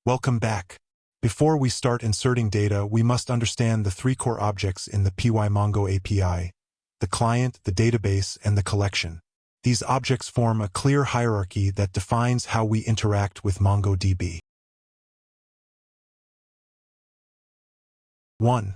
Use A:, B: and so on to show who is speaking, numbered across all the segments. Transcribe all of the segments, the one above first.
A: Welcome back. Before we start inserting data, we must understand the three core objects in the pymongo API: the client, the database, and the collection. These objects form a clear hierarchy that defines how we interact with MongoDB. 1.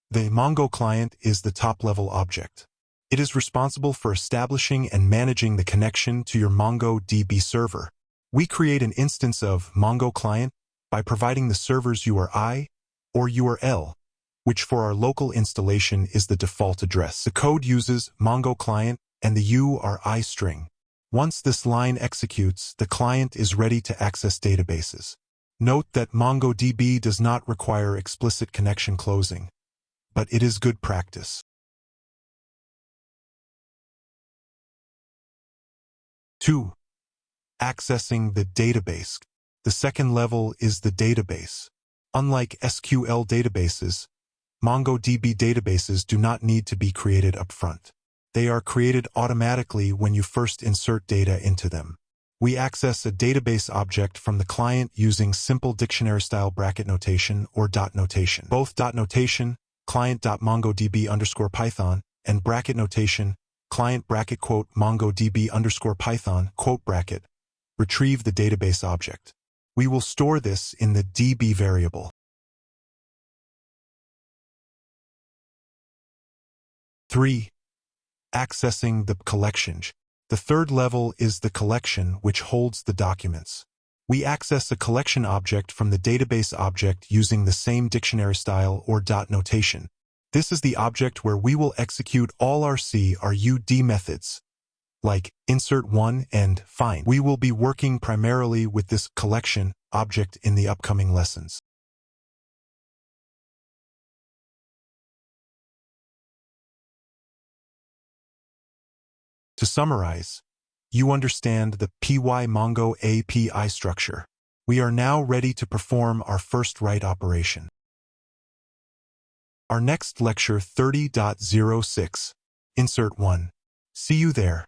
A: The Mongo client is the top-level object. It is responsible for establishing and managing the connection to your MongoDB server. We create an instance of Mongo Client by providing the server's URI or URL, which for our local installation is the default address. The code uses Mongo Client and the URI string. Once this line executes, the client is ready to access databases. Note that MongoDB does not require explicit connection closing, but it is good practice. 2. Accessing the database. The second level is the database. Unlike SQL databases, MongoDB databases do not need to be created upfront. They are created automatically when you first insert data into them. We access a database object from the client using simple dictionary-style bracket notation or dot notation. Both dot notation, client.mongodb_python, and bracket notation, client bracket quote mongodb_python quote bracket, retrieve the database object. We will store this in the DB variable. 3. Accessing the collection. The third level is the collection, which holds the documents. We access a collection object from the database object using the same dictionary style or dot notation. This is the object where we will execute all our CRUD methods, like insert1 and find. We will be working primarily with this collection object in the upcoming lessons. To summarize, you understand the pymongo API structure. We are now ready to perform our first write operation. Our next lecture 30.06, insert 1. See you there.